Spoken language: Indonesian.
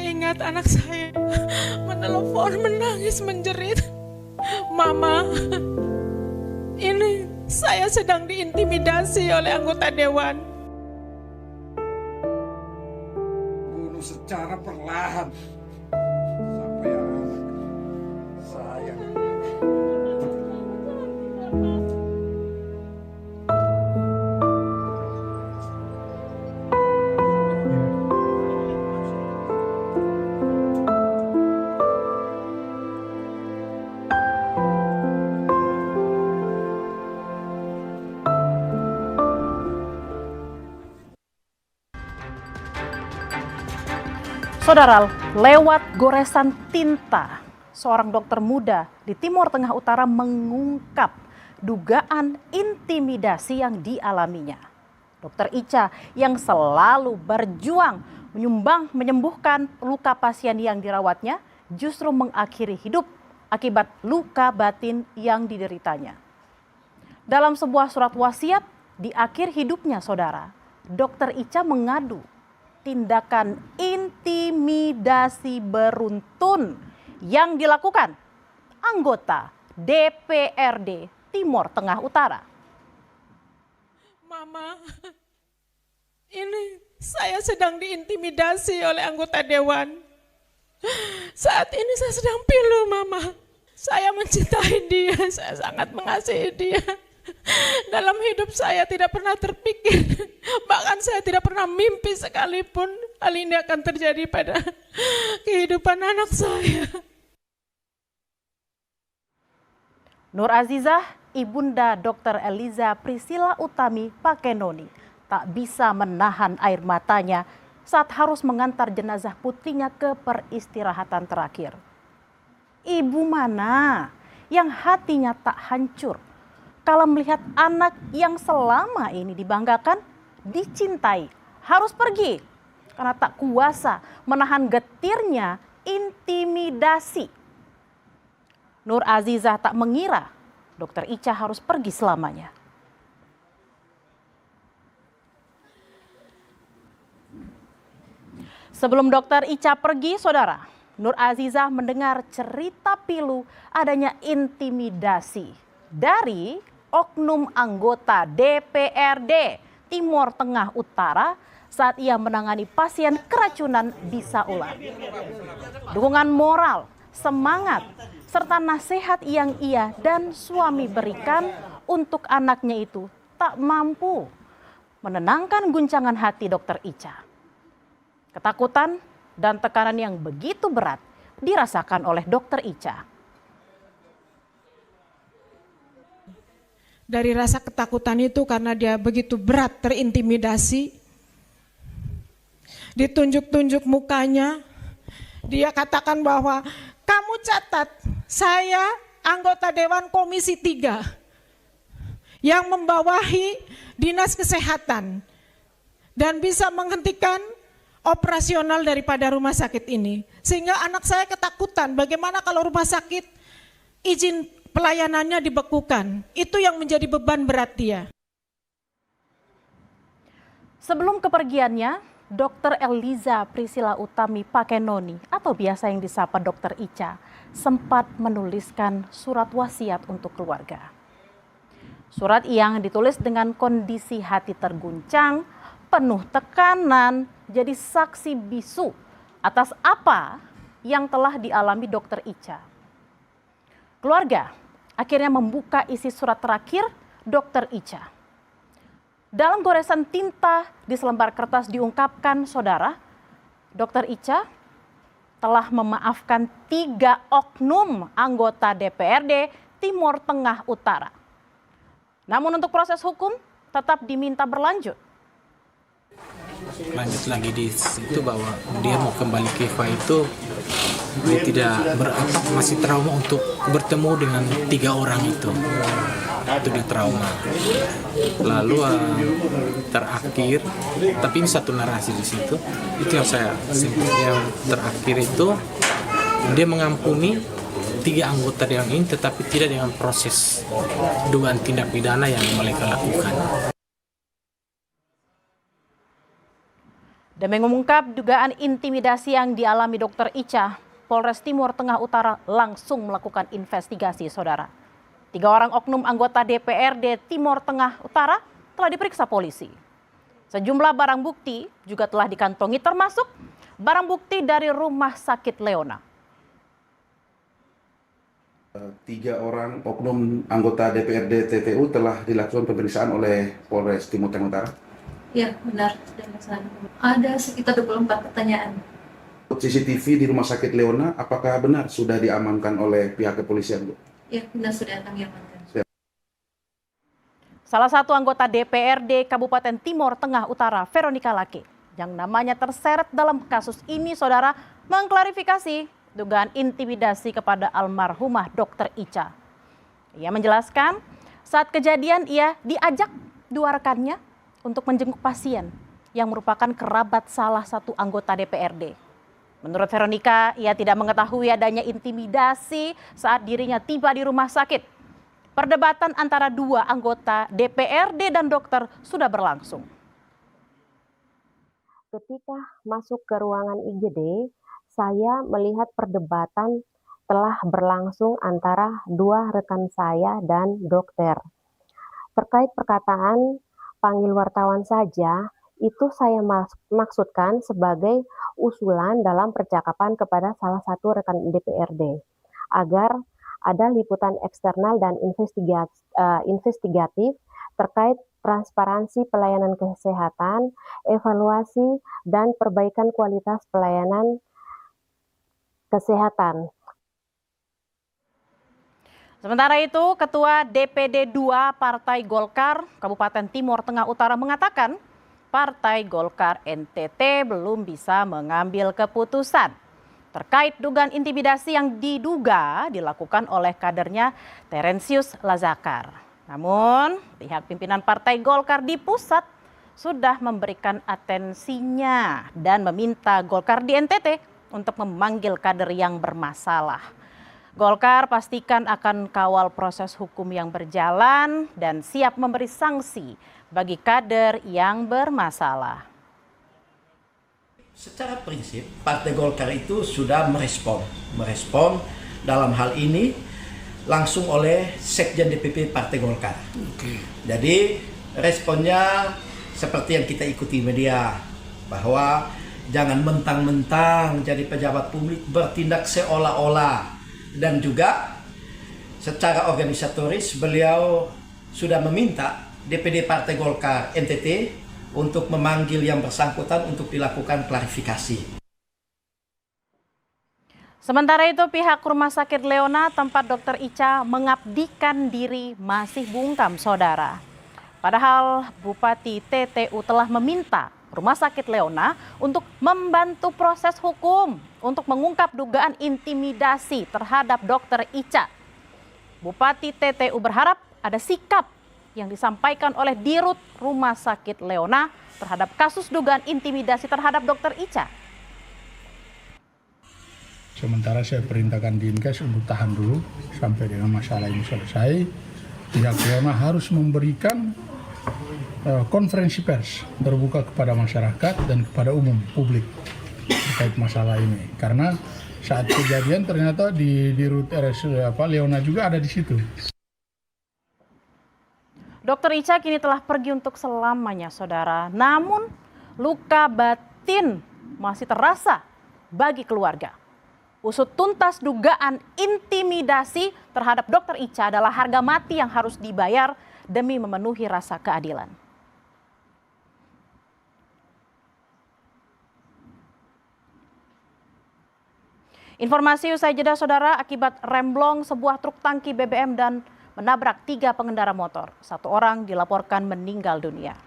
ingat anak saya menelepon menangis menjerit, "Mama, ini saya sedang diintimidasi oleh anggota dewan." Bunuh secara perlahan sampai anak saya. Saudara, lewat goresan tinta, seorang dokter muda di Timur Tengah Utara mengungkap dugaan intimidasi yang dialaminya. Dokter Ica yang selalu berjuang menyembuhkan luka pasien yang dirawatnya justru mengakhiri hidup akibat luka batin yang dideritanya. Dalam sebuah surat wasiat di akhir hidupnya, saudara, Dokter Ica mengadu tindakan intimidasi beruntun yang dilakukan anggota DPRD Timur Tengah Utara. "Mama, ini saya sedang diintimidasi oleh anggota dewan. Saat ini saya sedang pilu, Mama. Saya mencintai dia, saya sangat mengasihi dia. Dalam hidup saya tidak pernah terpikir, bahkan saya tidak pernah mimpi sekalipun hal ini akan terjadi pada kehidupan anak saya." Nur Azizah, ibunda Dr. Eliza Priscilla Utami Pakenoni, tak bisa menahan air matanya saat harus mengantar jenazah putrinya ke peristirahatan terakhir. Ibu mana yang hatinya tak hancur kalau melihat anak yang selama ini dibanggakan, dicintai, harus pergi karena tak kuasa menahan getirnya intimidasi. Nur Azizah tak mengira Dokter Ica harus pergi selamanya. Sebelum Dokter Ica pergi, saudara, Nur Azizah mendengar cerita pilu adanya intimidasi dari oknum anggota DPRD Timur Tengah Utara saat ia menangani pasien keracunan bisa ular. Dukungan moral, semangat, serta nasihat yang ia dan suami berikan untuk anaknya itu tak mampu menenangkan guncangan hati Dokter Ica. Ketakutan dan tekanan yang begitu berat dirasakan oleh Dokter Ica. Dari rasa ketakutan itu karena dia begitu berat terintimidasi, ditunjuk-tunjuk mukanya, dia katakan bahwa, "Kamu catat, saya anggota Dewan Komisi 3 yang membawahi Dinas Kesehatan dan bisa menghentikan operasional daripada rumah sakit ini. Sehingga anak saya ketakutan bagaimana kalau rumah sakit izin pelayanannya dibekukan." Itu yang menjadi beban berat dia. Sebelum kepergiannya, Dr. Eliza Priscilla Utami Pakenoni atau biasa yang disapa Dr. Ica sempat menuliskan surat wasiat untuk keluarga. Surat yang ditulis dengan kondisi hati terguncang, penuh tekanan, jadi saksi bisu atas apa yang telah dialami Dr. Ica. Keluarga akhirnya membuka isi surat terakhir Dr. Ica. Dalam goresan tinta di selembar kertas diungkapkan, saudara, Dr. Ica telah memaafkan 3 oknum anggota DPRD Timur Tengah Utara. Namun untuk proses hukum tetap diminta berlanjut. Lanjut lagi di situ bahwa dia mau kembali ke Eva itu dia tidak masih trauma untuk bertemu dengan 3 orang itu dia trauma. Lalu terakhir, tapi ini satu narasi di situ, itu yang terakhir itu dia mengampuni 3 anggota dewan ini, tetapi tidak dengan proses dugaan tindak pidana yang mereka lakukan. Demi mengungkap dugaan intimidasi yang dialami Dr. Ica, Polres Timur Tengah Utara langsung melakukan investigasi, saudara. 3 orang oknum anggota DPRD Timur Tengah Utara telah diperiksa polisi. Sejumlah barang bukti juga telah dikantongi termasuk barang bukti dari Rumah Sakit Leona. 3 orang oknum anggota DPRD TTU telah dilakukan pemeriksaan oleh Polres Timur Tengah Utara. Ya, benar. Ada sekitar 24 pertanyaan. CCTV di Rumah Sakit Leona, apakah benar sudah diamankan oleh pihak kepolisian, Bu? Ya, benar sudah kami amankan. Salah satu anggota DPRD Kabupaten Timur Tengah Utara, Veronica Lake, yang namanya terseret dalam kasus ini, saudara, mengklarifikasi dugaan intimidasi kepada almarhumah Dr. Ica. Ia menjelaskan saat kejadian ia diajak 2 rekannya untuk menjenguk pasien yang merupakan kerabat salah satu anggota DPRD. Menurut Veronica, ia tidak mengetahui adanya intimidasi saat dirinya tiba di rumah sakit. Perdebatan antara 2 anggota DPRD dan dokter sudah berlangsung. Ketika masuk ke ruangan IGD, saya melihat perdebatan telah berlangsung antara 2 rekan saya dan dokter. Terkait perkataan panggil wartawan saja, itu saya maksudkan sebagai usulan dalam percakapan kepada salah satu rekan DPRD agar ada liputan eksternal dan investigatif terkait transparansi pelayanan kesehatan, evaluasi, dan perbaikan kualitas pelayanan kesehatan. Sementara itu, Ketua DPD 2 Partai Golkar Kabupaten Timur Tengah Utara mengatakan Partai Golkar NTT belum bisa mengambil keputusan terkait dugaan intimidasi yang diduga dilakukan oleh kadernya Terensius Lazakar. Namun, pihak pimpinan Partai Golkar di pusat sudah memberikan atensinya dan meminta Golkar di NTT untuk memanggil kader yang bermasalah. Golkar pastikan akan kawal proses hukum yang berjalan dan siap memberi sanksi bagi kader yang bermasalah. Secara prinsip, Partai Golkar itu sudah merespon dalam hal ini langsung oleh Sekjen DPP Partai Golkar. Jadi responnya seperti yang kita ikuti media, bahwa jangan mentang-mentang jadi pejabat publik bertindak seolah-olah. Dan juga secara organisatoris beliau sudah meminta DPD Partai Golkar NTT untuk memanggil yang bersangkutan untuk dilakukan klarifikasi. Sementara itu pihak Rumah Sakit Leona tempat Dr. Ica mengabdikan diri masih bungkam, saudara. Padahal Bupati TTU telah meminta Rumah Sakit Leona untuk membantu proses hukum untuk mengungkap dugaan intimidasi terhadap Dr. Ica. Bupati TTU berharap ada sikap yang disampaikan oleh Dirut Rumah Sakit Leona terhadap kasus dugaan intimidasi terhadap Dr. Ica. Sementara saya perintahkan Dinkes untuk tahan dulu sampai dengan masalah ini selesai. Pihak Leona harus memberikan konferensi pers terbuka kepada masyarakat dan kepada umum publik terkait masalah ini. Karena saat kejadian ternyata di Rut RS Leona juga ada di situ. Dr. Ica kini telah pergi untuk selamanya, saudara. Namun luka batin masih terasa bagi keluarga. Usut tuntas dugaan intimidasi terhadap Dr. Ica adalah harga mati yang harus dibayar demi memenuhi rasa keadilan. Informasi usai jeda, saudara, akibat remblong sebuah truk tangki BBM dan menabrak 3 pengendara motor. 1 orang dilaporkan meninggal dunia.